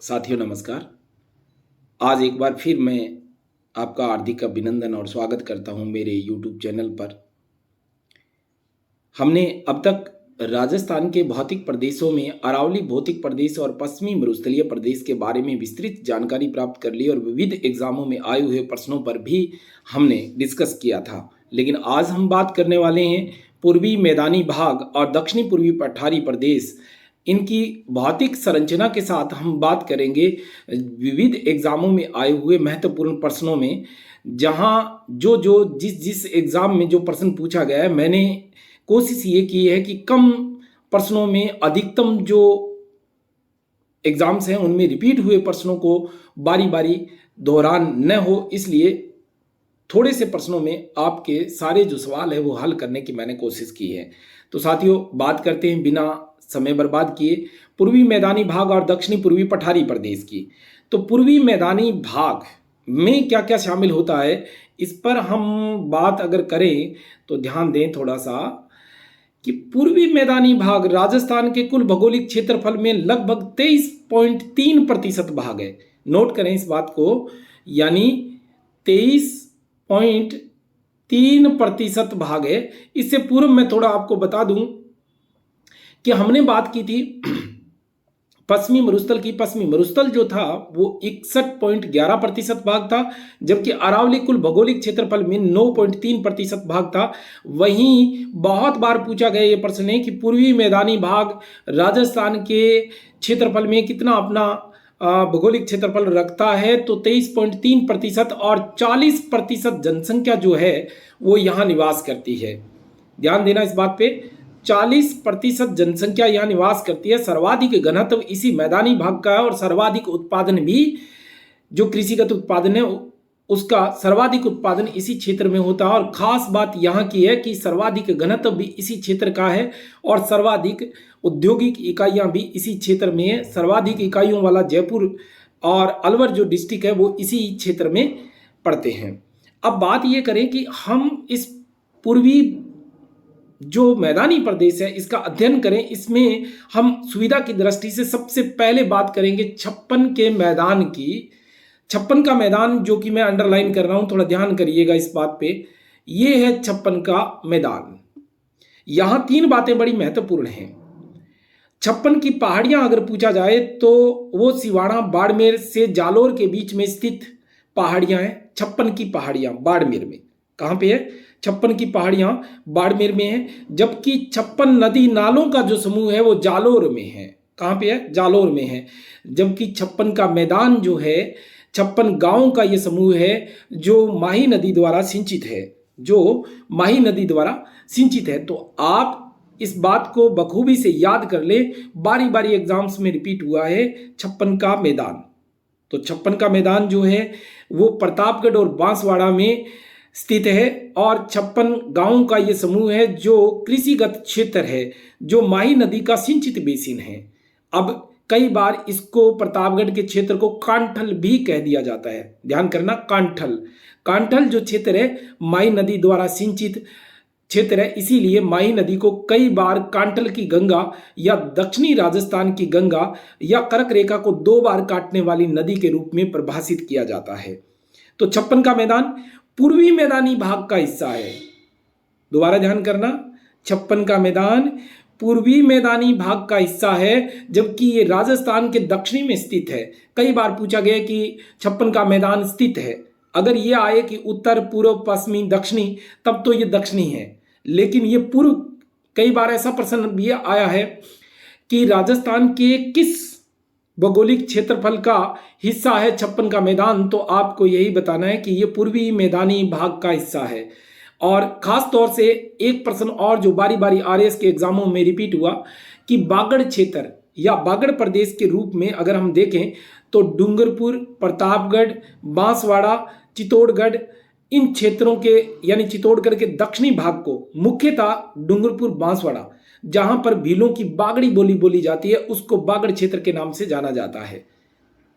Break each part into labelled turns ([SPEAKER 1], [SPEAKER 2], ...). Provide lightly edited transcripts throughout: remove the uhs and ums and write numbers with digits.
[SPEAKER 1] साथियों नमस्कार। आज एक बार फिर मैं आपका हार्दिक अभिनंदन और स्वागत करता हूं मेरे YouTube चैनल पर। हमने अब तक राजस्थान के भौतिक प्रदेशों में अरावली भौतिक प्रदेश और पश्चिमी मरुस्थलीय प्रदेश के बारे में विस्तृत जानकारी प्राप्त कर ली और विविध एग्जामों में आए हुए प्रश्नों पर भी हमने डिस्कस किया था। लेकिन आज हम बात करने वाले हैं पूर्वी मैदानी भाग और दक्षिणी पूर्वी पठारी प्रदेश, इनकी भौतिक संरचना के साथ हम बात करेंगे विविध एग्जामों में आए हुए महत्वपूर्ण प्रश्नों में। जहां जो जिस एग्जाम में जो प्रश्न पूछा गया है, मैंने कोशिश ये की है कि कम प्रश्नों में अधिकतम जो एग्जाम्स हैं उनमें रिपीट हुए प्रश्नों को बारी बारी दोहरान न हो, इसलिए थोड़े से प्रश्नों में आपके सारे जो सवाल है वो हल करने की मैंने कोशिश की है। तो साथियों, बात करते हैं बिना समय बर्बाद किए पूर्वी मैदानी भाग और दक्षिणी पूर्वी पठारी प्रदेश की। तो पूर्वी मैदानी भाग में क्या क्या शामिल होता है, इस पर हम बात अगर करें तो ध्यान दें थोड़ा सा कि पूर्वी मैदानी भाग राजस्थान के कुल भौगोलिक क्षेत्रफल में लगभग 23.3% भाग है। नोट करें इस बात को, यानी 23.3% भाग है। इससे पूर्व मैं थोड़ा आपको बता दूं कि हमने बात की थी पश्चिमी मरुस्थल की। पश्चिमी मरुस्थल जो था वो 61.11% भाग था, जबकि अरावली कुल भौगोलिक क्षेत्रफल में 9.3% भाग था। वहीं बहुत बार पूछा गया ये प्रश्न है कि पूर्वी मैदानी भाग राजस्थान के क्षेत्रफल में कितना अपना भौगोलिक क्षेत्रफल रखता है, तो 23.3% और 40% जनसंख्या जो है वो यहाँ निवास करती है। ध्यान देना इस बात पे, 40% जनसंख्या यहाँ निवास करती है। सर्वाधिक घनत्व इसी मैदानी भाग का है और सर्वाधिक उत्पादन भी, जो कृषिगत उत्पादन है उसका सर्वाधिक उत्पादन इसी क्षेत्र में होता है। और खास बात यहाँ की है कि सर्वाधिक घनत्व भी इसी क्षेत्र का है और सर्वाधिक औद्योगिक इकाइयाँ भी इसी क्षेत्र में है। सर्वाधिक इकाइयों वाला जयपुर और अलवर जो डिस्ट्रिक्ट है वो इसी क्षेत्र में पड़ते हैं। अब बात ये करें कि हम इस पूर्वी जो मैदानी प्रदेश है इसका अध्ययन करें। इसमें हम सुविधा की दृष्टि से सबसे पहले बात करेंगे 56 के मैदान की। 56 का मैदान जो कि मैं अंडरलाइन कर रहा हूं, थोड़ा ध्यान करिएगा इस बात पे। ये है 56 का मैदान। यहां 3 बातें बड़ी महत्वपूर्ण हैं। 56 की पहाड़ियां अगर पूछा जाए तो वो सिवाड़ा बाड़मेर से जालोर के बीच में स्थित पहाड़ियां हैं। 56 की पहाड़ियां बाड़मेर में, कहां पे है? 56 की पहाड़ियां बाड़मेर में है। जबकि 56 नदी नालों का जो समूह है वो जालोर में है। कहां पे है? जालोर में है। जबकि 56 का मैदान जो है, 56 गांवों का ये समूह है जो माही नदी द्वारा सिंचित है, जो माही नदी द्वारा सिंचित है। तो आप इस बात को बखूबी से याद कर ले, बारी बारी एग्जाम्स में रिपीट हुआ है 56 का मैदान। तो 56 का मैदान जो है वो प्रतापगढ़ और बांसवाड़ा में स्थित है और 56 गांवों का ये समूह है जो कृषिगत क्षेत्र है, जो माही नदी का सिंचित बेसिन है। अब कई बार इसको प्रतापगढ़ के क्षेत्र को कांठल भी कह दिया जाता है। ध्यान करना, कांठल। कांठल जो क्षेत्र है माही नदी द्वारा सिंचित क्षेत्र है, इसीलिए माही नदी को कई बार कांठल की गंगा या दक्षिणी राजस्थान की गंगा या कर्क रेखा को 2 बार काटने वाली नदी के रूप में परिभाषित किया जाता है। तो 56 का मैदान पूर्वी मैदानी भाग का हिस्सा है। दोबारा ध्यान करना, 56 का मैदान पूर्वी मैदानी भाग का हिस्सा है, जबकि ये राजस्थान के दक्षिणी में स्थित है। कई बार पूछा गया कि 56 का मैदान स्थित है। अगर ये आए कि उत्तर, पूर्व, पश्चिमी, दक्षिणी, तब तो ये दक्षिणी है। लेकिन ये पूर्व, कई बार ऐसा प्रश्न भी आया है कि राजस्थान के किस भौगोलिक क्षेत्रफल का हिस्सा है 56 का मैदान, तो आपको यही बताना है कि ये पूर्वी मैदानी भाग का हिस्सा है। और खास तौर से एक प्रश्न और जो बारी बारी आरएएस के एग्जामों में रिपीट हुआ कि बागड़ क्षेत्र या बागड़ प्रदेश के रूप में अगर हम देखें तो डूंगरपुर, प्रतापगढ़, बांसवाड़ा, चित्तौड़गढ़, इन क्षेत्रों के यानी चित्तौड़गढ़ के दक्षिणी भाग को मुख्यतः डूंगरपुर, बांसवाड़ा, जहां पर भीलों की बागड़ी बोली बोली जाती है, उसको बागड़ क्षेत्र के नाम से जाना जाता है।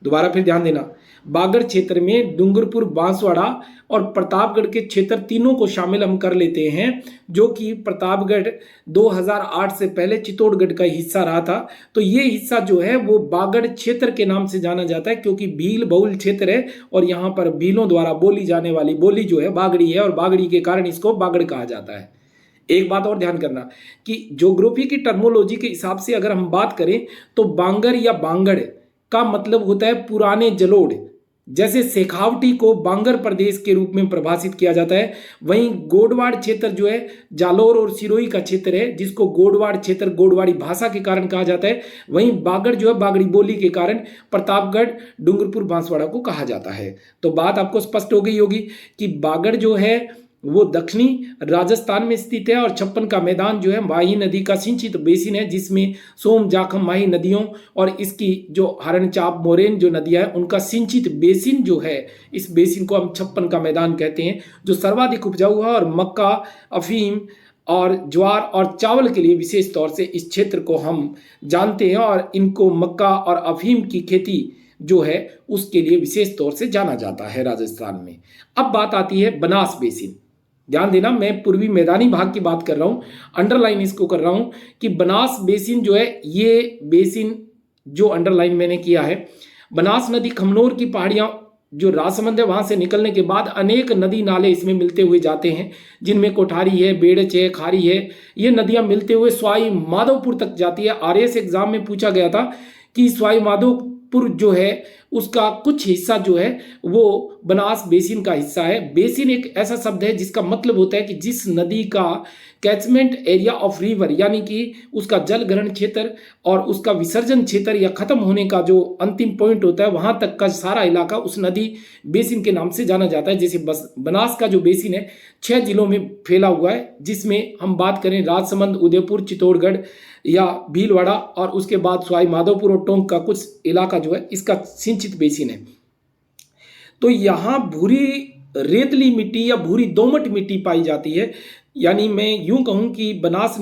[SPEAKER 1] दोबारा फिर ध्यान देना, बागड़ क्षेत्र में डूंगरपुर, बांसवाड़ा और प्रतापगढ़ के क्षेत्र तीनों को शामिल हम कर लेते हैं, जो कि प्रतापगढ़ 2008 से पहले चित्तौड़गढ़ का हिस्सा रहा था। तो ये हिस्सा जो है वो बागड़ क्षेत्र के नाम से जाना जाता है, क्योंकि भील बहुल क्षेत्र है और यहाँ पर भीलों द्वारा बोली जाने वाली बोली जो है बागड़ी है, और बागड़ी के कारण इसको बागड़ कहा जाता है। एक बात और ध्यान करना कि ज्योग्राफी की टर्मोलॉजी के हिसाब से अगर हम बात करें तो बांगर या बांगड़ का मतलब होता है पुराने जलोढ़। जैसे शेखावटी को बांगर प्रदेश के रूप में परिभाषित किया जाता है, वहीं गोडवाड़ क्षेत्र जो है जालोर और सिरोही का क्षेत्र है, जिसको गोडवाड़ क्षेत्र गोडवाड़ी भाषा के कारण कहा जाता है। वहीं बागड़ जो है बागड़ी बोली के कारण प्रतापगढ़, डूंगरपुर, बांसवाड़ा को कहा जाता है। तो बात आपको स्पष्ट हो गई होगी कि बागड़ जो है वो दक्षिणी राजस्थान में स्थित है और छप्पन का मैदान जो है माही नदी का सिंचित बेसिन है, जिसमें सोम, जाखम, माही नदियों और इसकी जो हरणचाप, मोरेन जो नदियां हैं उनका सिंचित बेसिन जो है, इस बेसिन को हम छप्पन का मैदान कहते हैं, जो सर्वाधिक उपजाऊ है। और मक्का, अफीम और ज्वार और चावल के लिए विशेष तौर से इस क्षेत्र को हम जानते हैं, और इनको मक्का और अफीम की खेती जो है उसके लिए विशेष तौर से जाना जाता है राजस्थान में। अब बात आती है बनास बेसिन। ध्यान देना, मैं पूर्वी मैदानी भाग की बात कर रहा हूँ, अंडरलाइन इसको कर रहा हूँ कि बनास बेसिन जो है, ये बेसिन जो अंडरलाइन मैंने किया है, बनास नदी खमनोर की पहाड़ियाँ जो राजसमंद है वहाँ से निकलने के बाद अनेक नदी नाले इसमें मिलते हुए जाते हैं, जिनमें कोठारी है, बेड़च है, खारी है। ये नदियाँ मिलते हुए सवाई माधोपुर तक जाती है। आरएस एग्जाम में पूछा गया था कि सवाई माधोपुर जो है उसका कुछ हिस्सा जो है वो बनास बेसिन का हिस्सा है। बेसिन एक ऐसा शब्द है जिसका मतलब होता है कि जिस नदी का कैचमेंट एरिया ऑफ रिवर, यानी कि उसका जल ग्रहण क्षेत्र और उसका विसर्जन क्षेत्र या खत्म होने का जो अंतिम पॉइंट होता है, वहां तक का सारा इलाका उस नदी बेसिन के नाम से जाना जाता है। जैसे बनास का जो बेसिन है 6 जिलों में फैला हुआ है, जिसमें हम बात करें राजसमंद, उदयपुर, चित्तौड़गढ़ या भीलवाड़ा और उसके बाद सवाई माधोपुर और टोंक का कुछ इलाका जो है इसका सिंचित बेसिन है। तो यहाँ भूरी रेतली मिट्टी या भूरी दोमट मिट्टी पाई जाती है। यानी मैं यूं कहूं कि बनास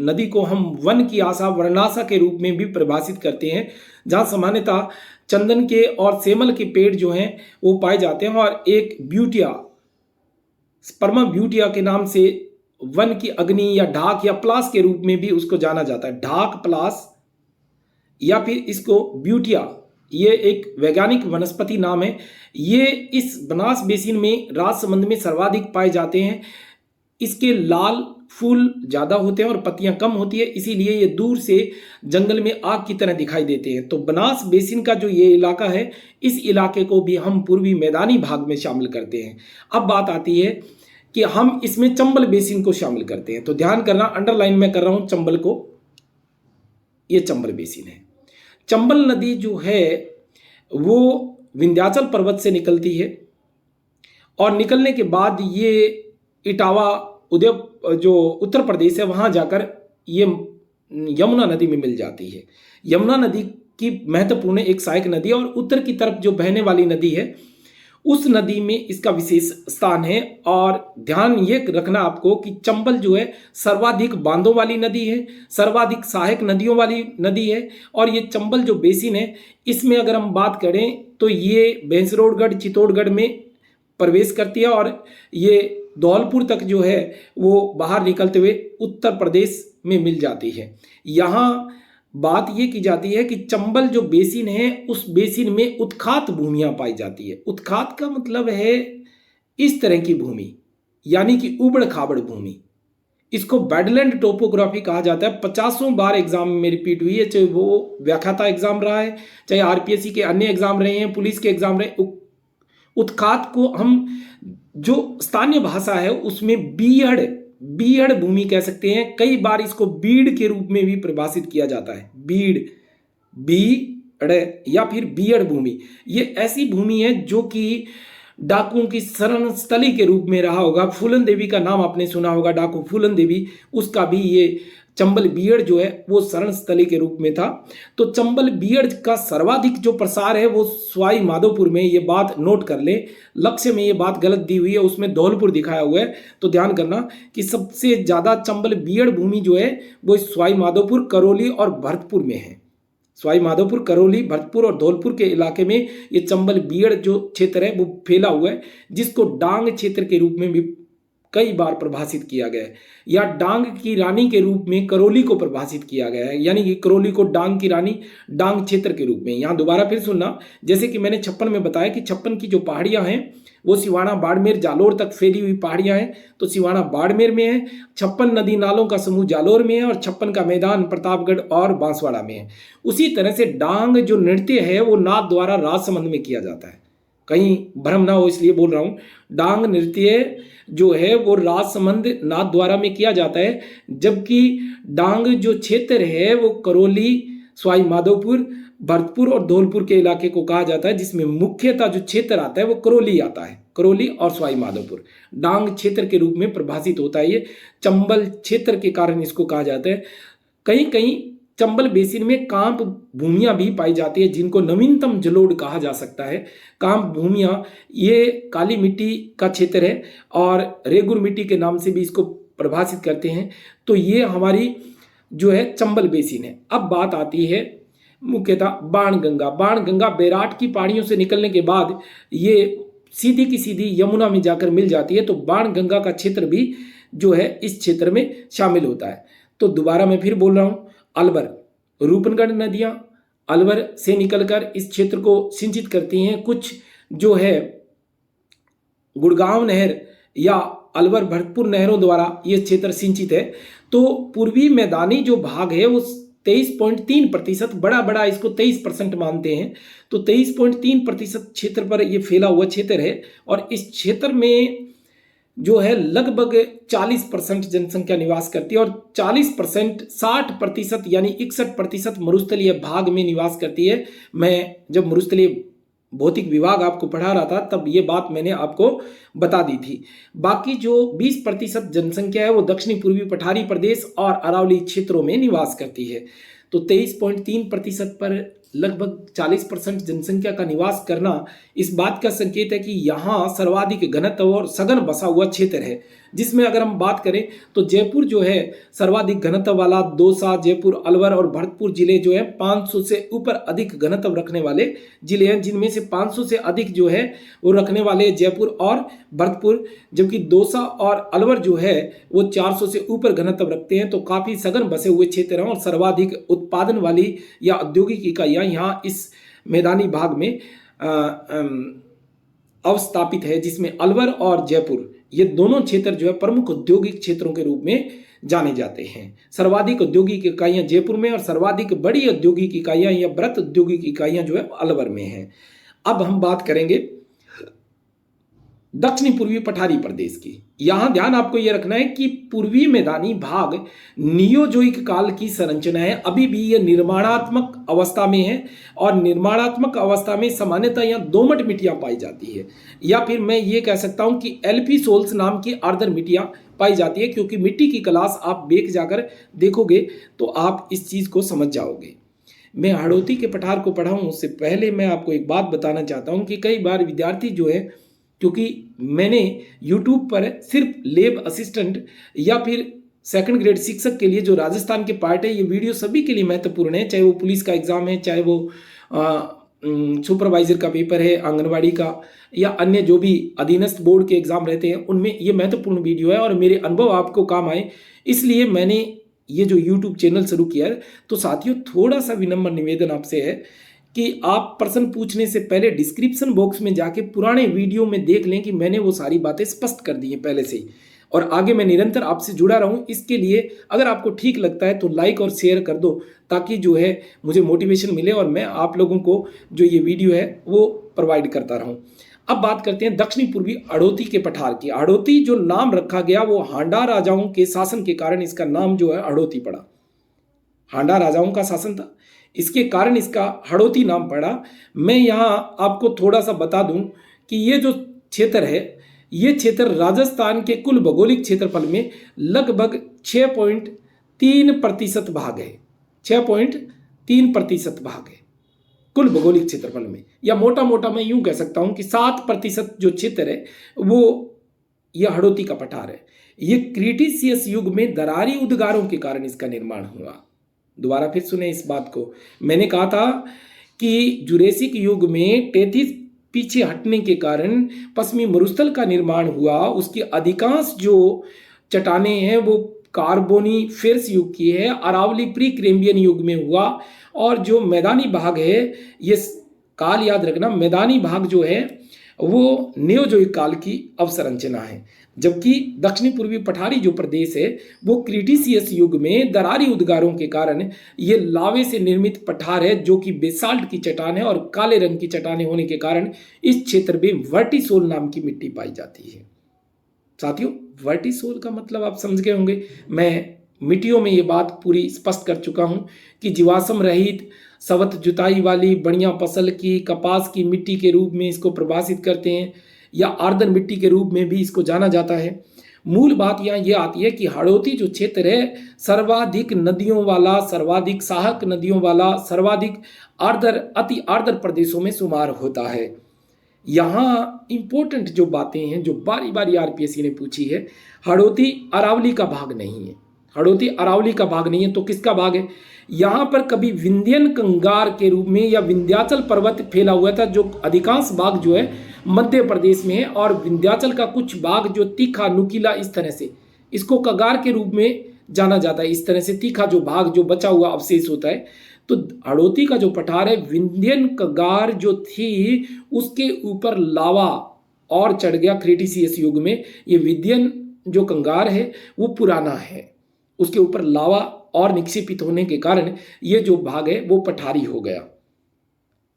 [SPEAKER 1] नदी को हम वन की आशा, वर्णाशा के रूप में भी परिभाषित करते हैं, जहां सामान्यतः चंदन के और सेमल के पेड़ जो हैं वो पाए जाते हैं, और एक ब्यूटिया, स्पर्मा ब्यूटिया के नाम से वन की अग्नि या ढाक या प्लास के रूप में भी उसको जाना जाता है। ढाक, प्लास या फिर इसको ब्यूटिया, ये एक वैज्ञानिक वनस्पति नाम है। ये इस बनास बेसिन में राजसमंद में सर्वाधिक पाए जाते हैं। इसके लाल फूल ज़्यादा होते हैं और पत्तियां कम होती है, इसीलिए ये दूर से जंगल में आग की तरह दिखाई देते हैं। तो बनास बेसिन का जो ये इलाका है, इस इलाके को भी हम पूर्वी मैदानी भाग में शामिल करते हैं। अब बात आती है कि हम इसमें चंबल बेसिन को शामिल करते हैं। तो ध्यान करना, अंडरलाइन में कर रहा हूं चंबल को, ये चंबल बेसिन है। चंबल नदी जो है वो विंध्याचल पर्वत से निकलती है और निकलने के बाद ये इटावा, जो उत्तर प्रदेश है, वहाँ जाकर ये यमुना नदी में मिल जाती है। यमुना नदी की महत्वपूर्ण एक सहायक नदी है और उत्तर की तरफ जो बहने वाली नदी है उस नदी में इसका विशेष स्थान है। और ध्यान ये रखना आपको कि चंबल जो है सर्वाधिक बांधों वाली नदी है, सर्वाधिक सहायक नदियों वाली नदी है। और ये चंबल जो बेसिन है, इसमें अगर हम बात करें तो ये भैंसरोडगढ़, चित्तौड़गढ़ में प्रवेश करती है और ये धौलपुर तक जो है वो बाहर निकलते हुए उत्तर प्रदेश में मिल जाती है। यहाँ बात ये की जाती है कि चंबल जो बेसिन है उस बेसिन में उत्खात भूमियां पाई जाती है। उत्खात का मतलब है इस तरह की भूमि, यानी कि उबड़ खाबड़ भूमि। इसको बेडलैंड टोपोग्राफी कहा जाता है। 50 बार एग्जाम में रिपीट हुई है, चाहे वो व्याख्याता एग्जाम रहा है, चाहे आरपीएससी के अन्य एग्जाम रहे हैं, पुलिस के एग्जाम रहे। उत्खात को हम जो स्थानीय भाषा है उसमें बीहड़ भूमि कह सकते हैं। कई बार इसको बीड़ के रूप में भी परिभाषित किया जाता है। बीड़ या फिर बीहड़ भूमि, ये ऐसी भूमि है जो कि डाकुओं की शरण स्थली के रूप में रहा होगा। फूलन देवी का नाम आपने सुना होगा, डाकू फूलन देवी, उसका भी ये चंबल बीहड़ जो है वो शरण स्थली के रूप में था। तो चंबल बीहड़ का सर्वाधिक जो प्रसार है वो सवाई माधोपुर में, ये बात नोट कर ले, लक्ष्य में ये बात गलत दी हुई है, उसमें धौलपुर दिखाया हुआ है। तो ध्यान करना कि सबसे ज़्यादा चंबल बीहड़ भूमि जो है वो सवाई माधोपुर, करौली और भरतपुर में है। सवाई माधोपुर, करौली, भरतपुर और धौलपुर के इलाके में ये चंबल बीड़ जो क्षेत्र है वो फैला हुआ है, जिसको डांग क्षेत्र के रूप में भी कई बार परिभाषित किया गया है, या डांग की रानी के रूप में करौली को परिभाषित किया गया है, यानी कि करौली को डांग की रानी, डांग क्षेत्र के रूप में। यहाँ दोबारा फिर सुनना, जैसे कि मैंने 56 में बताया कि 56 की जो पहाड़ियाँ हैं वो सिवाना, बाड़मेर, जालोर तक फैली हुई पहाड़ियाँ हैं, तो सिवाना बाड़मेर में है, 56 नदी नालों का समूह जालोर में है, और 56 का मैदान प्रतापगढ़ और बांसवाड़ा में है। उसी तरह से डांग जो नृत्य है वो नाथ द्वारा राजसमंद में किया जाता है, कहीं भ्रम ना हो इसलिए बोल रहा हूँ। डांग नृत्य जो है वो राजसमंद नाथ द्वारा में किया जाता है, जबकि डांग जो क्षेत्र है वो करौली, सवाई माधोपुर, भरतपुर और धौलपुर के इलाके को कहा जाता है, जिसमें मुख्यतः जो क्षेत्र आता है वो करौली आता है, करौली और सवाई माधोपुर डांग क्षेत्र के रूप में प्रभाषित होता है। ये चंबल क्षेत्र के कारण इसको कहा जाता है। कहीं कहीं चंबल बेसिन में कांप भूमियां भी पाई जाती है, जिनको नवीनतम जलोढ़ कहा जा सकता है। कांप भूमियां ये काली मिट्टी का क्षेत्र है और रेगुर मिट्टी के नाम से भी इसको परिभाषित करते हैं। तो ये हमारी जो है चंबल बेसिन है। अब बात आती है मुख्यतः बाणगंगा। बाणगंगा बैराट की पहाड़ियों से निकलने के बाद ये सीधी की सीधी यमुना में जाकर मिल जाती है, तो बाणगंगा का क्षेत्र भी जो है इस क्षेत्र में शामिल होता है। तो दोबारा मैं फिर बोल रहा हूँ, अलवर, रूपनगढ़ नदियाँ अलवर से निकलकर इस क्षेत्र को सिंचित करती हैं। कुछ जो है गुड़गांव नहर या अलवर भरतपुर नहरों द्वारा ये क्षेत्र सिंचित है। तो पूर्वी मैदानी जो भाग है वो 23.3%, बड़ा इसको 23% मानते हैं, तो 23.3% क्षेत्र पर यह फैला हुआ क्षेत्र है। और इस क्षेत्र में जो है लगभग 40% जनसंख्या निवास करती है, और 40%, 60% यानी 61% मरुस्थलीय भाग में निवास करती है। मैं जब मरुस्थलीय भौतिक विभाग आपको पढ़ा रहा था तब ये बात मैंने आपको बता दी थी। बाकी जो 20% जनसंख्या है वो दक्षिणी पूर्वी पठारी प्रदेश और अरावली क्षेत्रों में निवास करती है। तो 23.3% पर लगभग 40% जनसंख्या का निवास करना इस बात का संकेत है कि यहाँ सर्वाधिक घनत्व और सघन बसा हुआ क्षेत्र है, जिसमें अगर हम बात करें तो जयपुर जो है सर्वाधिक घनत्व वाला, दौसा, जयपुर, अलवर और भरतपुर जिले जो है 500 से ऊपर अधिक घनत्व रखने वाले जिले हैं, जिनमें से 500 से अधिक जो है वो रखने वाले जयपुर और भरतपुर, जबकि दौसा और अलवर जो है वो 400 से ऊपर घनत्व रखते हैं। तो काफ़ी सघन बसे हुए क्षेत्र हैं और सर्वाधिक उत्पादन वाली या औद्योगिक इकाइयाँ यहाँ इस मैदानी भाग में अवस्थापित है, जिसमें अलवर और जयपुर ये दोनों क्षेत्र जो है प्रमुख औद्योगिक क्षेत्रों के रूप में जाने जाते हैं। सर्वाधिक औद्योगिक इकाइयां जयपुर में और सर्वाधिक बड़ी औद्योगिक इकाइयां या बृहत औद्योगिक इकाइयां जो है अलवर में हैं। अब हम बात करेंगे दक्षिणी पूर्वी पठारी प्रदेश की। यहां ध्यान आपको यह रखना है कि पूर्वी मैदानी भाग नियोजोइक काल की संरचना है, अभी भी यह निर्माणात्मक अवस्था में है, और निर्माणात्मक अवस्था में सामान्यतः यहाँ दोमट मिट्टियां पाई जाती है, या फिर मैं ये कह सकता हूं कि एल्फी सोल्स नाम की आर्द्र मिट्टियां पाई जाती है, क्योंकि मिट्टी की क्लास आप बेक जाकर देखोगे तो आप इस चीज को समझ जाओगे। मैं हाड़ौती के पठार को पढ़ा हूं, उससे पहले मैं आपको एक बात बताना चाहता हूं कि कई बार विद्यार्थी जो है, क्योंकि मैंने YouTube पर सिर्फ लेब असिस्टेंट या फिर सेकंड ग्रेड शिक्षक के लिए जो राजस्थान के पार्ट है, ये वीडियो सभी के लिए महत्वपूर्ण है, चाहे वो पुलिस का एग्जाम है, चाहे वो सुपरवाइजर का पेपर है, आंगनवाड़ी का, या अन्य जो भी अधीनस्थ बोर्ड के एग्जाम रहते हैं, उनमें ये महत्वपूर्ण वीडियो है और मेरे अनुभव आपको काम आए इसलिए मैंने ये जो YouTube चैनल शुरू किया है। तो साथियों, थोड़ा सा विनम्र निवेदन आपसे है कि आप प्रश्न पूछने से पहले डिस्क्रिप्शन बॉक्स में जाके पुराने वीडियो में देख लें कि मैंने वो सारी बातें स्पष्ट कर दी हैं पहले से ही, और आगे मैं निरंतर आपसे जुड़ा रहूं। इसके लिए अगर आपको ठीक लगता है तो लाइक और शेयर कर दो, ताकि जो है मुझे मोटिवेशन मिले और मैं आप लोगों को जो ये वीडियो है वो प्रोवाइड करता रहूं। अब बात करते हैं दक्षिणी पूर्वी हाड़ौती के पठार की। हाड़ौती जो नाम रखा गया वो हांडा राजाओं के शासन के कारण इसका नाम जो है हाड़ौती पड़ा। हांडा राजाओं का शासन था, इसके कारण इसका हाड़ौती नाम पड़ा। मैं यहाँ आपको थोड़ा सा बता दूं कि ये जो क्षेत्र है, ये क्षेत्र राजस्थान के कुल भौगोलिक क्षेत्रफल में लगभग 6.3% भाग है। 6.3% भाग है कुल भौगोलिक क्षेत्रफल में, या मोटा मोटा मैं यूं कह सकता हूं कि 7% जो क्षेत्र है वो यह हाड़ौती का पठार है। ये क्रीटेशियस युग में दरारी उद्गारों के कारण इसका निर्माण हुआ। दोबारा फिर सुने इस बात को। मैंने कहा था कि जुरेसिक युग में टेथिस पीछे हटने के कारण पश्चिमी मरुस्थल का निर्माण हुआ। उसकी अधिकांश जो चट्टानें हैं वो कार्बोनीफेरस युग की है, अरावली प्री कैम्ब्रियन युग में हुआ। और जो मैदानी भाग है, ये काल याद रखना, मैदानी भाग जो है वो नियोजोइक काल की अवसंरचना है, जबकि दक्षिणी पूर्वी पठारी जो प्रदेश है वो क्रीटिशियस युग में दरारी उद्गारों के कारण ये लावे से निर्मित पठार है, जो कि बेसाल्ट की चट्टान है और काले रंग की चट्टानें होने के कारण इस क्षेत्र में वर्टिसोल नाम की मिट्टी पाई जाती है। साथियों, वर्टिसोल का मतलब आप समझ गए होंगे। मैं मिट्टियों में ये बात पूरी स्पष्ट कर चुका हूं कि जीवाश्म रहित सवत जुताई वाली बढ़िया फसल की कपास की मिट्टी के रूप में इसको परिभाषित करते हैं, या आर्द्र मिट्टी के रूप में भी इसको जाना जाता है। मूल बात यहाँ ये आती है कि हाड़ौती जो क्षेत्र है सर्वाधिक नदियों वाला, सर्वाधिक सहायक नदियों वाला, सर्वाधिक आर्द्र अति आर्द्र प्रदेशों में शुमार होता है। यहाँ इंपॉर्टेंट जो बातें हैं जो बारी बारी आरपीएससी ने पूछी है, हाड़ौती अरावली का भाग नहीं है। हाड़ौती अरावली का भाग नहीं है तो किसका भाग है? यहाँ पर कभी विंध्यन कंगार के रूप में या विंध्याचल पर्वत फैला हुआ था, जो अधिकांश भाग जो है मध्य प्रदेश में है, और विंध्याचल का कुछ भाग जो तीखा नुकीला इस तरह से, इसको कगार के रूप में जाना जाता है। इस तरह से तीखा जो भाग जो बचा हुआ अवशेष होता है। तो हाड़ौती का जो पठार है, विंध्यन कगार जो थी उसके ऊपर लावा और चढ़ गया क्रीटिशियस युग में। ये विंध्यन जो कंगार है वो पुराना है, उसके ऊपर लावा और निक्षेपित होने के कारण ये जो भाग है वो पठारी हो गया।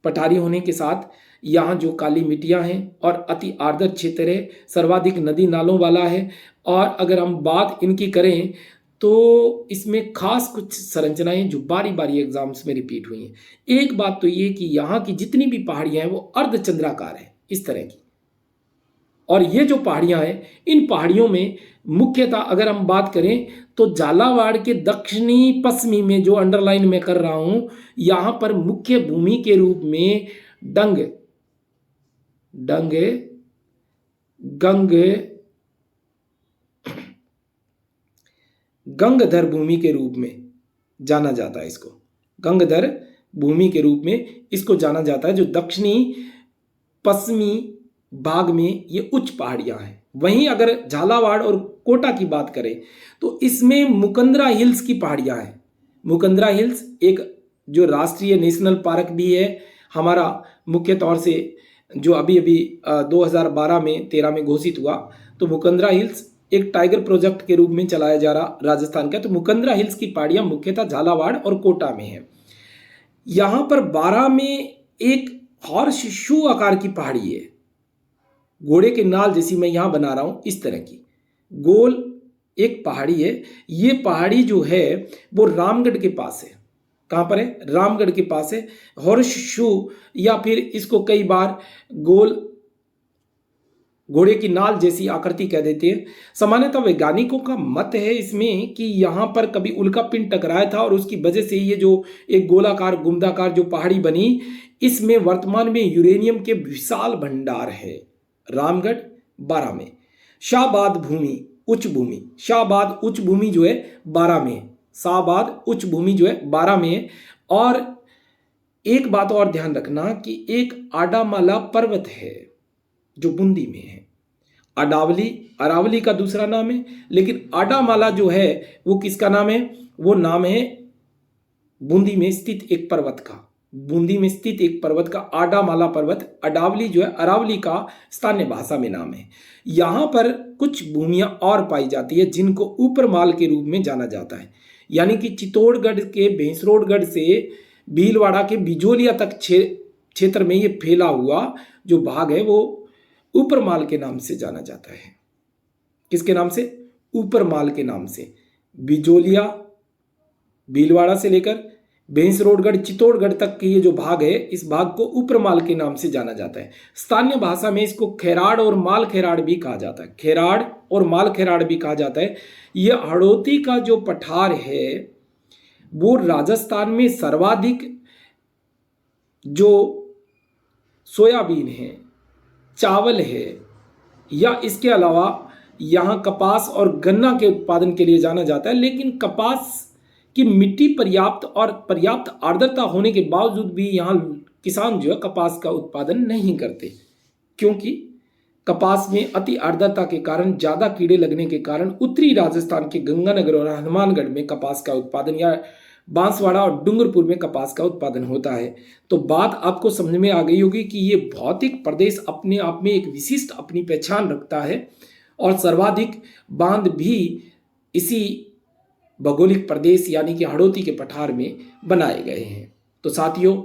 [SPEAKER 1] पठारी होने के साथ यहाँ जो काली मिट्टियाँ हैं और अति आर्द्र क्षेत्र है, सर्वाधिक नदी नालों वाला है। और अगर हम बात इनकी करें तो इसमें खास कुछ संरचनाएं जो बारी बारी एग्जाम्स में रिपीट हुई हैं। एक बात तो ये कि यहाँ की जितनी भी पहाड़ियाँ हैं वो अर्धचंद्राकार है इस तरह की। और ये जो पहाड़ियाँ हैं, इन पहाड़ियों में मुख्यतः अगर हम बात करें तो झालावाड़ के दक्षिणी पश्चिमी में जो अंडरलाइन में कर रहा हूं, यहाँ पर मुख्य भूमि के रूप में गंगधर भूमि के रूप में जाना जाता है। इसको गंगधर भूमि के रूप में इसको जाना जाता है, जो दक्षिणी पश्चिमी भाग में ये उच्च पहाड़ियां हैं। वहीं अगर झालावाड़ और कोटा की बात करें तो इसमें मुकंदरा हिल्स की पहाड़ियां हैं। मुकंदरा हिल्स एक जो राष्ट्रीय नेशनल पार्क भी है हमारा, मुख्य तौर से जो अभी 2012 में 13 में घोषित हुआ। तो मुकंदरा हिल्स एक टाइगर प्रोजेक्ट के रूप में चलाया जा रहा राजस्थान का। तो मुकंदरा हिल्स की पहाड़ियां मुख्यतः झालावाड़ और कोटा में है। यहाँ पर 12 में एक हॉर्स शू आकार की पहाड़ी है, घोड़े के नाल जैसी मैं यहाँ बना रहा हूँ, इस तरह की गोल एक पहाड़ी है। ये पहाड़ी जो है वो रामगढ़ के पास है। कहाँ पर है? रामगढ़ के पास है। हॉर्स शू या फिर इसको कई बार गोल घोड़े की नाल जैसी आकृति कह देते हैं। सामान्यतः वैज्ञानिकों का मत है इसमें कि यहाँ पर कभी उल्का पिंड टकराया था और उसकी वजह से ये जो एक गोलाकार गुम्बदाकार जो पहाड़ी बनी, इसमें वर्तमान में यूरेनियम के विशाल भंडार है। रामगढ़ 12 में। शाहबाद भूमि उच्च भूमि, शाहबाद उच्च भूमि जो है 12 में, शाहबाद उच्च भूमि जो है 12 में। और एक बात और ध्यान रखना कि एक आडामाला पर्वत है जो बूंदी में है। अरावली का दूसरा नाम है, लेकिन आडामाला जो है वो किसका नाम है? वो नाम है बूंदी में स्थित एक पर्वत का। बूंदी में स्थित एक पर्वत का आडामाला पर्वत। अडावली जो है अरावली का स्थानीय भाषा में नाम है। यहाँ पर कुछ भूमियां और पाई जाती है जिनको ऊपरमाल के रूप में जाना जाता है। यानी कि चित्तौड़गढ़ के भैंसरोडगढ़ से भीलवाड़ा के बिजोलिया तक क्षेत्र में ये फैला हुआ जो भाग है वो ऊपरमाल के नाम से जाना जाता है। किसके नाम से? ऊपरमाल के नाम से। बिजोलिया भीलवाड़ा से लेकर भैंसरोडगढ़ चित्तौड़गढ़ तक के ये जो भाग है, इस भाग को ऊपरमाल के नाम से जाना जाता है। स्थानीय भाषा में इसको खेराड़ और माल खेराड़ भी कहा जाता है। खेराड़ और माल खेराड़ भी कहा जाता है। ये हाड़ौती का जो पठार है वो राजस्थान में सर्वाधिक जो सोयाबीन है, चावल है, या इसके अलावा यहाँ कपास और गन्ना के उत्पादन के लिए जाना जाता है। लेकिन कपास कि मिट्टी पर्याप्त आर्द्रता होने के बावजूद भी यहाँ किसान जो है कपास का उत्पादन नहीं करते, क्योंकि कपास में अति आर्द्रता के कारण, ज़्यादा कीड़े लगने के कारण उत्तरी राजस्थान के गंगानगर और हनुमानगढ़ में कपास का उत्पादन, या बांसवाड़ा और डूंगरपुर में कपास का उत्पादन होता है। तो बात आपको समझ में आ गई होगी कि ये भौतिक प्रदेश अपने आप में एक विशिष्ट अपनी पहचान रखता है और सर्वाधिक बांध भी इसी भौगोलिक प्रदेश यानी कि हाड़ौती के पठार में बनाए गए हैं। तो साथियों,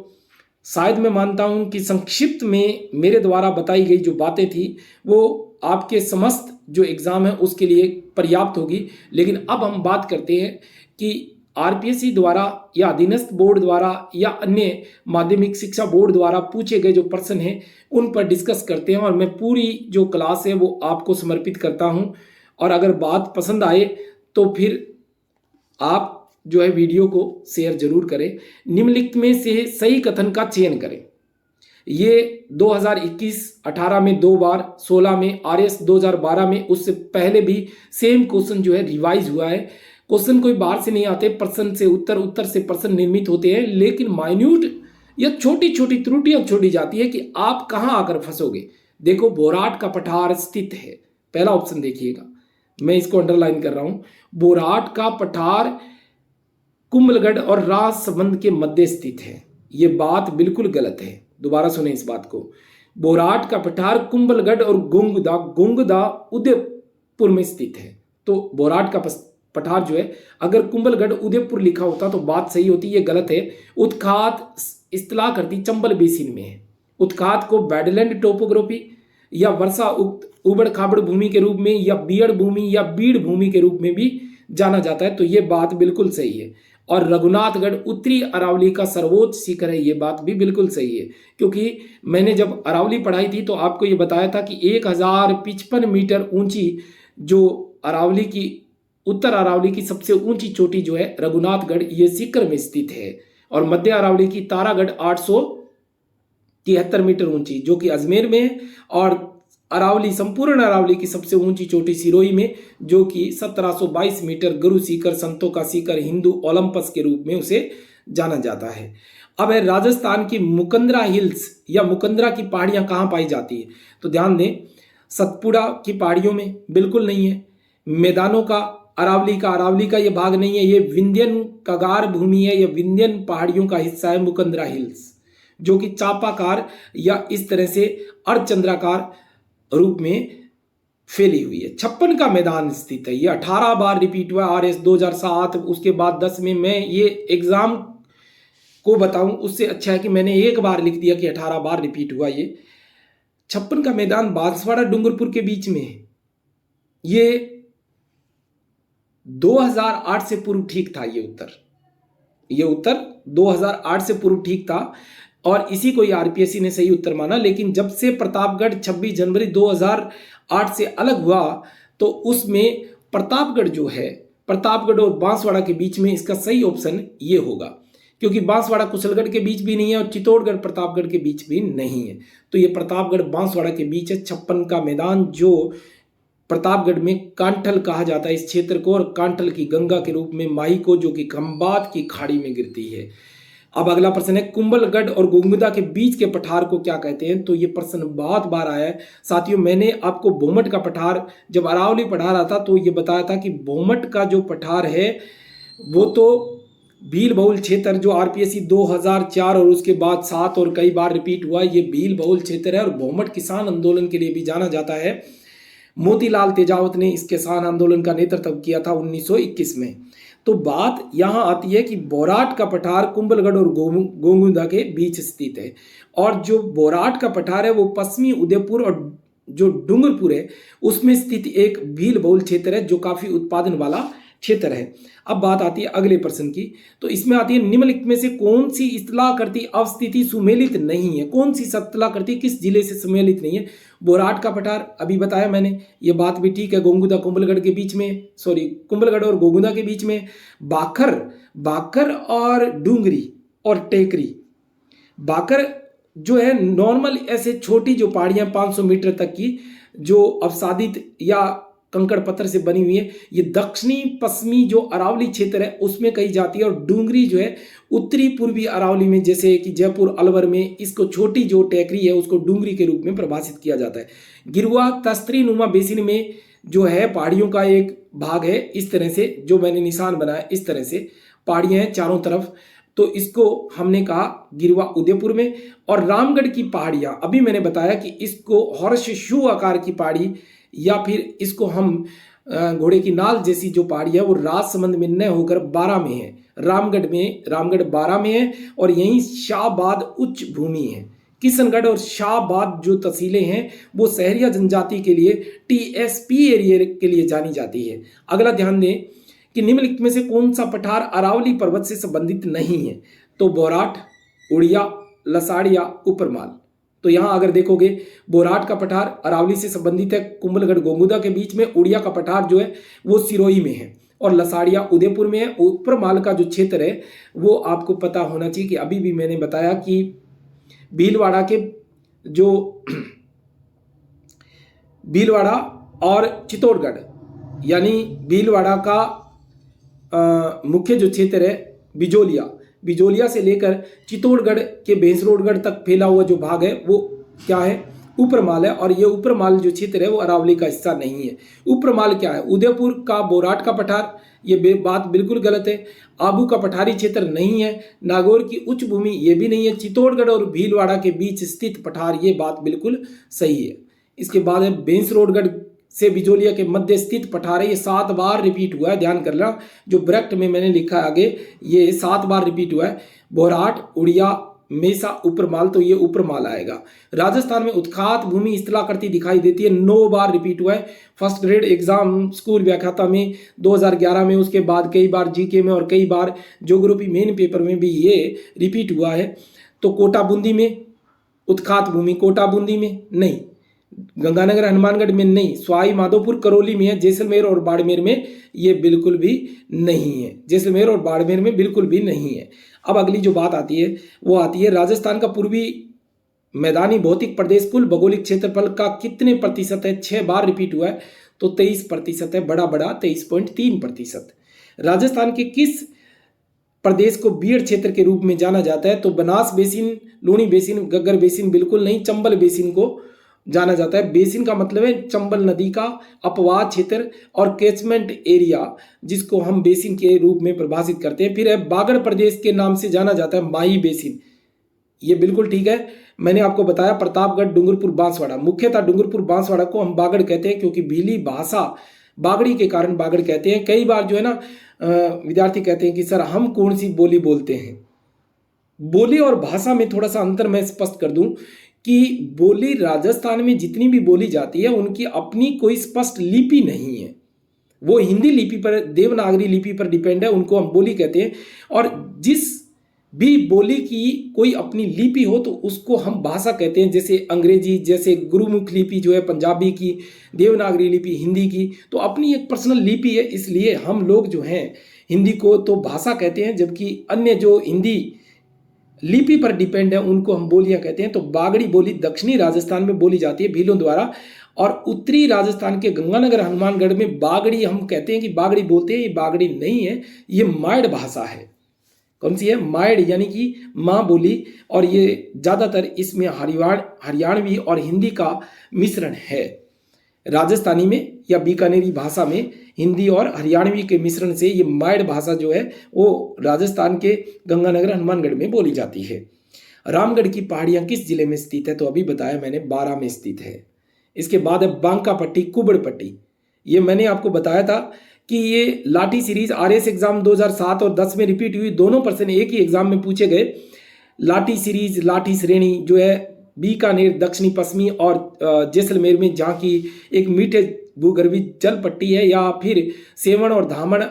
[SPEAKER 1] शायद मैं मानता हूं कि संक्षिप्त में मेरे द्वारा बताई गई जो बातें थी वो आपके समस्त जो एग्ज़ाम है उसके लिए पर्याप्त होगी। लेकिन अब हम बात करते हैं कि आरपीएससी द्वारा या अधीनस्थ बोर्ड द्वारा या अन्य माध्यमिक शिक्षा बोर्ड द्वारा पूछे गए जो प्रश्न हैं उन पर डिस्कस करते हैं, और मैं पूरी जो क्लास है वो आपको समर्पित करता हूं। और अगर बात पसंद आए तो फिर आप जो है वीडियो को शेयर जरूर करें। निम्नलिखित में से सही कथन का चयन करें। ये 2021-18 में 2 बार, 16 में, आरएस 2012 में, उससे पहले भी सेम क्वेश्चन जो है रिवाइज हुआ है। क्वेश्चन कोई बाहर से नहीं आते, प्रश्न से उत्तर, उत्तर से प्रश्न निर्मित होते हैं, लेकिन माइन्यूट या छोटी छोटी त्रुटियां छोड़ी जाती है कि आप कहां आकर फंसोगे। देखो, बोराट का पठार स्थित है, पहला ऑप्शन देखिएगा, मैं इसको अंडरलाइन कर रहा हूं। बोराट का पठार कुंभलगढ़ और राजसमंद के मध्य स्थित है। ये बात बिल्कुल गलत है, दोबारा सुने इस बात को। बोराट का पठार कुंभलगढ़ और गोंगदा उदयपुर में स्थित है। तो बोराट का पठार जो है, अगर कुंभलगढ़ उदयपुर लिखा होता तो बात सही होती, ये गलत है। उत्खात इस्तेलाह करती चंबल बेसिन में है। उत्खात को बैडलैंड टोपोग्राफी या वर्षा उबड़ खाबड़ भूमि के रूप में या बियड़ भूमि या बीड़ भूमि के रूप में भी जाना जाता है। तो ये बात बिल्कुल सही है। और रघुनाथगढ़ उत्तरी अरावली का सर्वोच्च शिखर है, ये बात भी बिल्कुल सही है, क्योंकि मैंने जब अरावली पढ़ाई थी तो आपको ये बताया था कि 1055 मीटर ऊंची जो अरावली की, उत्तर अरावली की सबसे ऊंची चोटी जो है रघुनाथगढ़, ये शिखर में स्थित है। और मध्य अरावली की तारागढ़ 873 मीटर ऊंची जो कि अजमेर में है। और अरावली, संपूर्ण अरावली की सबसे ऊंची चोटी सिरोही में जो कि 1722 मीटर, गुरु सीकर, संतों का सीकर, हिंदू ओलंपस के रूप में उसे जाना जाता है। अब है राजस्थान की मुकंदरा हिल्स या मुकंदरा की पहाड़ियां कहाँ पाई जाती है, तो ध्यान दें, सतपुड़ा की पहाड़ियों में बिल्कुल नहीं है। मैदानों का अरावली का ये भाग नहीं है, ये विंध्यन कगार भूमि है, ये विंध्यन पहाड़ियों का हिस्सा है मुकंदरा हिल्स, जो कि चापाकार या इस तरह से अर्धचंद्राकार रूप में फैली हुई है। 56 का मैदान स्थित है, ये 18 बार रिपीट हुआ, आरएस 2007, उसके बाद 10 में। मैं ये एग्जाम को बताऊं उससे अच्छा है कि मैंने एक बार लिख दिया कि 18 बार रिपीट हुआ। ये 56 का मैदान बांसवाड़ा डूंगरपुर के बीच में है। ये 2008 से पूर्व ठीक था, ये उत्तर 2008 से पूर्व ठीक था, और इसी को आरपीएससी ने सही उत्तर माना। लेकिन जब से प्रतापगढ़ 26 जनवरी 2008 से अलग हुआ तो उसमें प्रतापगढ़ जो है, प्रतापगढ़ और बांसवाड़ा के बीच में इसका सही ऑप्शन ये होगा, क्योंकि बांसवाड़ा कुशलगढ़ के बीच भी नहीं है और चित्तौड़गढ़ प्रतापगढ़ के बीच भी नहीं है। तो ये प्रतापगढ़ बांसवाड़ा के बीच है 56 का मैदान, जो प्रतापगढ़ में कांठल कहा जाता है इस क्षेत्र को, और कांठल की गंगा के रूप में माही को, जो कि खंबात की खाड़ी में गिरती है। अब अगला प्रश्न है, कुंभलगढ़ और गोंगदा के बीच के पठार को क्या कहते हैं, तो ये प्रश्न बहुत बार आया है साथियों। मैंने आपको भोमट का पठार जब अरावली पढ़ा रहा था तो ये बताया था कि भोमट का जो पठार है वो तो भील बहुल क्षेत्र, जो आरपीएससी 2004 और उसके बाद 7 और कई बार रिपीट हुआ, ये भील बहुल क्षेत्र है। और भोमट किसान आंदोलन के लिए भी जाना जाता है। मोतीलाल तेजावत ने इस किसान आंदोलन का नेतृत्व किया था 1921 में। तो बात यहां आती है कि बोराट का पठार कुंभलगढ़ और गोंगुदा के बीच स्थित है, और जो बोराट का पठार है वो पश्चिमी उदयपुर और जो डूंगरपुर है उसमें स्थित एक भील बहुल क्षेत्र है, जो काफी उत्पादन वाला क्षेत्र है। अब बात आती है अगले प्रश्न की, तो इसमें आती है, निम्नलिखित में से कौन सी इस्तेलाकृति अवस्थिति सुमेलित नहीं है, कौन सी इस्तेलाकृति किस जिले से सुमेलित नहीं है। बोराट का पठार अभी बताया मैंने, ये बात भी ठीक है, गोंगुदा कुंभलगढ़ के बीच में, सॉरी कुंभलगढ़ और गोंगुदा के बीच में। बाकर और डूंगरी और टेकरी, बाकर जो है नॉर्मल ऐसे छोटी जो पहाड़ियां 500 मीटर तक की, जो अवसादित या कंकड़ पत्थर से बनी हुई है। ये दक्षिणी पश्चिमी जो अरावली क्षेत्र है उसमें कही जाती है, और डूंगरी जो है उत्तरी पूर्वी अरावली में, जैसे कि जयपुर अलवर में इसको छोटी जो टेकरी है उसको डूंगरी के रूप में परिभाषित किया जाता है। गिरुआ तस्तरी नुमा बेसिन में जो है पहाड़ियों का एक भाग है, इस तरह से जो मैंने निशान बनाया इस तरह से पहाड़ियां हैं चारों तरफ, तो इसको हमने कहा गिरुआ उदयपुर में। और रामगढ़ की पहाड़ियां अभी मैंने बताया कि इसको हॉर्स शू आकार की पहाड़ी, या फिर इसको हम घोड़े की नाल जैसी जो पहाड़ी है वो राजसमंद में न होकर बारा में है, रामगढ़ बारा में है, और यहीं शाहबाद उच्च भूमि है। किशनगढ़ और शाहबाद जो तहसीलें हैं वो शहरिया जनजाति के लिए टीएसपी एरिया के लिए जानी जाती है। अगला ध्यान दें कि निम्नलिखित में से कौन सा पठार अरावली पर्वत से संबंधित नहीं है, तो बोराट, उड़िया, लसाड़िया, उपरमाल। तो यहां अगर देखोगे बोराट का पठार अरावली से संबंधित है, कुंभलगढ़ गोंगुदा के बीच में। उड़िया का पठार जो है वो सिरोही में है, और लसाड़िया उदयपुर में है। उपरमाल का जो क्षेत्र है वो आपको पता होना चाहिए कि अभी भी मैंने बताया कि भीलवाड़ा के जो भीलवाड़ा और चित्तौड़गढ़, यानी भीलवाड़ा का मुख्य जो क्षेत्र है बिजोलिया से लेकर चित्तौड़गढ़ के बेंसरोडगढ़ तक फैला हुआ जो भाग है वो क्या है, उपरमाल है। और ये उपरमाल जो क्षेत्र है वो अरावली का हिस्सा नहीं है। उपरमाल क्या है, उदयपुर का बोराट का पठार, ये बात बिल्कुल गलत है। आबू का पठारी क्षेत्र नहीं है। नागौर की उच्च भूमि ये भी नहीं है। चित्तौड़गढ़ और भीलवाड़ा के बीच स्थित पठार, ये बात बिल्कुल सही है। इसके बाद है बेंसरोडगढ़ से बिजोलिया के मध्य स्थित पठार है, ये 7 बार रिपीट हुआ है, ध्यान कर लेना। जो ब्रैकेट में मैंने लिखा है आगे ये 7 बार रिपीट हुआ है। बोराट, उड़िया, मेसा, उपरमाल, तो ये उपरमाल आएगा। राजस्थान में उत्खात भूमि स्थलाकृति दिखाई देती है, 9 बार रिपीट हुआ है। फर्स्ट ग्रेड एग्जाम स्कूल व्याख्याता में 2011 में, उसके बाद कई बार जीके में और कई बार ज्योग्राफी मेन पेपर में भी ये रिपीट हुआ है। तो कोटा बूंदी में उत्खात भूमि, कोटा बूंदी में नहीं, गंगानगर हनुमानगढ़ में नहीं, सवाई माधोपुर करौली में है, जैसलमेर और बाड़मेर में ये बिल्कुल भी नहीं है, जैसलमेर और बाड़मेर में बिल्कुल भी नहीं है। अब अगली जो बात आती है वो आती है राजस्थान का पूर्वी मैदानी भौतिक प्रदेश कुल भौगोलिक क्षेत्रफल का कितने प्रतिशत है, 6 बार रिपीट हुआ है, तो 23% है, बड़ा 23.3%। राजस्थान के किस प्रदेश को बीड़ क्षेत्र के रूप में जाना जाता है, तो बनास बेसिन, लूणी बेसिन, गग्गर बेसिन बिल्कुल नहीं, चंबल बेसिन को जाना जाता है। बेसिन का मतलब है चंबल नदी का अपवाद क्षेत्र और कैचमेंट एरिया, जिसको हम बेसिन के रूप में परिभाषित करते हैं। फिर है बागड़ प्रदेश के नाम से जाना जाता है माही बेसिन, ये बिल्कुल ठीक है। मैंने आपको बताया प्रतापगढ़, डूंगरपुर, बांसवाड़ा, मुख्यतः डूंगरपुर बांसवाड़ा को हम बागड़ कहते हैं क्योंकि भीली भाषा बागड़ी के कारण बागड़ कहते हैं। कई बार जो है ना विद्यार्थी कहते हैं कि सर हम कौन सी बोली बोलते हैं। बोली और भाषा में थोड़ा सा अंतर मैं स्पष्ट कर दूं कि बोली राजस्थान में जितनी भी बोली जाती है उनकी अपनी कोई स्पष्ट लिपि नहीं है, वो हिंदी लिपि पर, देवनागरी लिपि पर डिपेंड है, उनको हम बोली कहते हैं। और जिस भी बोली की कोई अपनी लिपि हो तो उसको हम भाषा कहते हैं, जैसे अंग्रेजी, जैसे गुरुमुख लिपि जो है पंजाबी की, देवनागरी लिपि हिंदी की, तो अपनी एक पर्सनल लिपि है, इसलिए हम लोग जो हैं हिंदी को तो भाषा कहते हैं, जबकि अन्य जो हिंदी लिपि पर डिपेंड है उनको हम बोलियां कहते हैं। तो बागड़ी बोली दक्षिणी राजस्थान में बोली जाती है भीलों द्वारा, और उत्तरी राजस्थान के गंगानगर हनुमानगढ़ में बागड़ी हम कहते हैं कि बागड़ी बोलते हैं, ये बागड़ी नहीं है, ये मायड़ भाषा है। कौन सी है, मायड़, यानी कि माँ बोली, और ये ज़्यादातर इसमें हरियाणवी और हिंदी का मिश्रण है। राजस्थानी में या बीकानेरी भाषा में हिंदी और हरियाणवी के मिश्रण से ये मायड़ भाषा जो है वो राजस्थान के गंगानगर हनुमानगढ़ में बोली जाती है। रामगढ़ की पहाड़ियाँ किस जिले में स्थित है, तो अभी बताया मैंने, बारा में स्थित है। इसके बाद है बांका पट्टी, कुबड़ पट्टी, ये मैंने आपको बताया था कि ये लाठी सीरीज RS एग्जाम 2007 और 10 में रिपीट हुई, दोनों पर्सन एक ही एग्जाम में पूछे गए। लाठी सीरीज, लाठी श्रेणी जो है बीकानेर, दक्षिणी पश्चिमी और जैसलमेर में, जहाँ की एक मीठे भूगर्भी जल पट्टी है, या फिर सेवण और धामण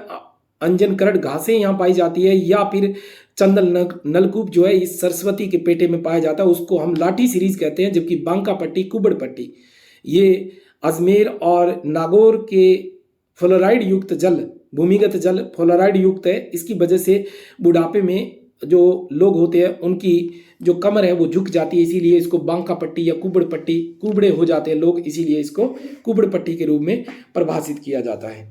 [SPEAKER 1] अंजनकरण घासें यहाँ पाई जाती है, या फिर चंदन नलकूप जो है इस सरस्वती के पेटे में पाया जाता है, उसको हम लाठी सीरीज कहते हैं। जबकि बांका पट्टी, कुबड़ पट्टी, ये अजमेर और नागौर के फ्लोराइड युक्त जल, भूमिगत जल फ्लोराइड युक्त है, इसकी वजह से बुढ़ापे में जो लोग होते हैं उनकी जो कमर है वो झुक जाती है, इसीलिए इसको बांका पट्टी या कुबड़ पट्टी, कुबड़े हो जाते हैं लोग, इसीलिए इसको कुबड़ पट्टी के रूप में परिभाषित किया जाता है।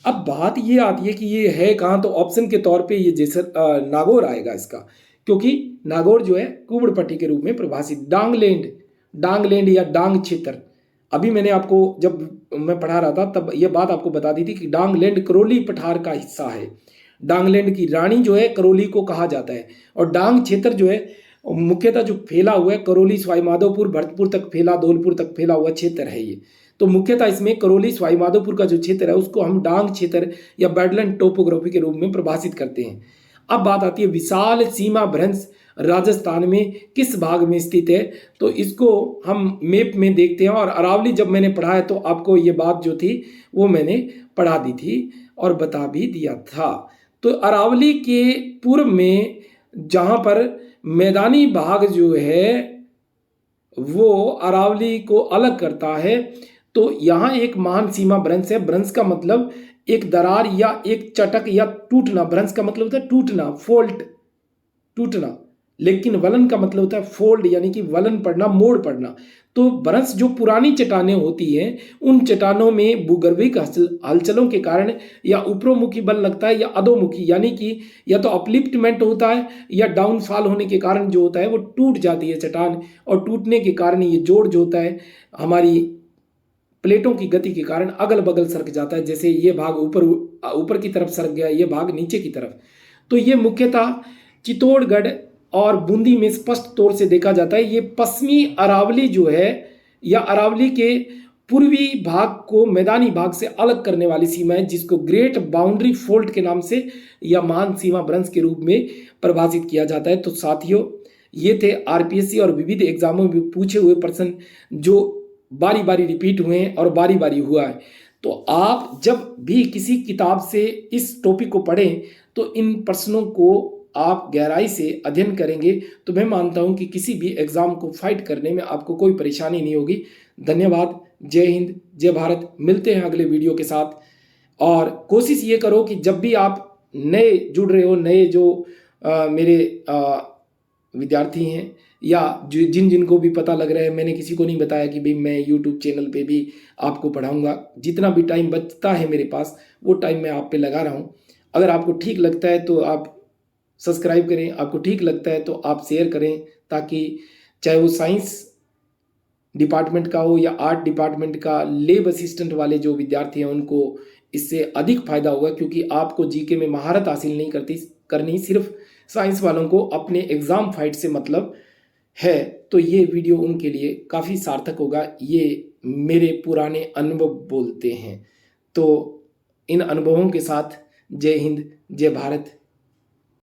[SPEAKER 1] अब बात ये आती है कि ये है कहाँ, तो ऑप्शन के तौर पे ये नागौर आएगा इसका, क्योंकि नागौर जो है कुबड़ पट्टी के रूप में परिभाषित। डांगलैंड या डांग क्षेत्र, अभी मैंने आपको जब मैं पढ़ा रहा था तब ये बात आपको बता दी थी कि डांगलैंड करौली पठार का हिस्सा है। डांगलैंड की रानी जो है करौली को कहा जाता है, और डांग क्षेत्र जो है मुख्यतः जो फैला हुआ है करौली, सवाई माधोपुर, भरतपुर तक फैला, धौलपुर तक फैला हुआ क्षेत्र है ये। तो मुख्यतः इसमें करौली, सवाई माधोपुर का जो क्षेत्र है उसको हम डांग क्षेत्र या बैडलैंड टोपोग्राफी के रूप में परिभाषित करते हैं। अब बात आती है विशाल सीमा भ्रंश राजस्थान में किस भाग में स्थित है, तो इसको हम मैप में देखते हैं। और अरावली जब मैंने पढ़ा है तो आपको ये बात जो थी वो मैंने पढ़ा दी थी और बता भी दिया था। तो अरावली के पूर्व में जहाँ पर मैदानी भाग जो है वो अरावली को अलग करता है, तो यहाँ एक महान सीमा भ्रंश है। भ्रंश का मतलब एक दरार या एक चटक या टूटना। भ्रंश का मतलब होता है टूटना, फोल्ट, टूटना। लेकिन वलन का मतलब होता है फोल्ड, यानी कि वलन पड़ना, मोड़ पड़ना। तो भ्रंश जो पुरानी चट्टानें होती हैं उन चट्टानों में भूगर्भिक हलचलों के कारण या ऊपरोमुखी बल लगता है या अधोमुखी, यानी कि या तो अपलिफ्टमेंट होता है या डाउनफॉल होने के कारण जो होता है वो टूट जाती है चट्टान। और टूटने के कारण ये जोड़ जो होता है हमारी प्लेटों की गति के कारण अगल बगल सरक जाता है। जैसे ये भाग ऊपर की तरफ सरक गया, ये भाग नीचे की तरफ। तो ये मुख्यतः चित्तौड़गढ़ और बूंदी में स्पष्ट तौर से देखा जाता है। ये पश्चिमी अरावली जो है या अरावली के पूर्वी भाग को मैदानी भाग से अलग करने वाली सीमा है, जिसको ग्रेट बाउंड्री फोल्ट के नाम से या महान सीमा भ्रंश के रूप में परिभाषित किया जाता है। तो साथियों, ये थे आरपीएससी और विविध एग्जामों में पूछे हुए प्रश्न जो बारी बारी रिपीट हुए हैं और बारी बारी हुआ है। तो आप जब भी किसी किताब से इस टॉपिक को पढ़ें तो इन प्रश्नों को आप गहराई से अध्ययन करेंगे तो मैं मानता हूं कि किसी भी एग्जाम को फाइट करने में आपको कोई परेशानी नहीं होगी। धन्यवाद। जय हिंद, जय भारत। मिलते हैं अगले वीडियो के साथ। और कोशिश ये करो कि जब भी आप नए जुड़ रहे हो, नए जो मेरे विद्यार्थी हैं या जिन जिनको भी पता लग रहा है, मैंने किसी को नहीं बताया कि भाई मैं यूट्यूब चैनल पे भी आपको पढ़ाऊंगा। जितना भी टाइम बचता है मेरे पास वो टाइम मैं आप पे लगा रहा हूँ। अगर आपको ठीक लगता है तो आप सब्सक्राइब करें, आपको ठीक लगता है तो आप शेयर करें, ताकि चाहे वो साइंस डिपार्टमेंट का हो या आर्ट डिपार्टमेंट का, लैब असिस्टेंट वाले जो विद्यार्थी हैं उनको इससे अधिक फायदा होगा। क्योंकि आपको जीके में महारत हासिल नहीं करनी, सिर्फ साइंस वालों को अपने एग्जाम फाइट से मतलब है। तो ये वीडियो उनके लिए काफ़ी सार्थक होगा। ये मेरे पुराने अनुभव बोलते हैं। तो इन अनुभवों के साथ जय हिंद, जय भारत।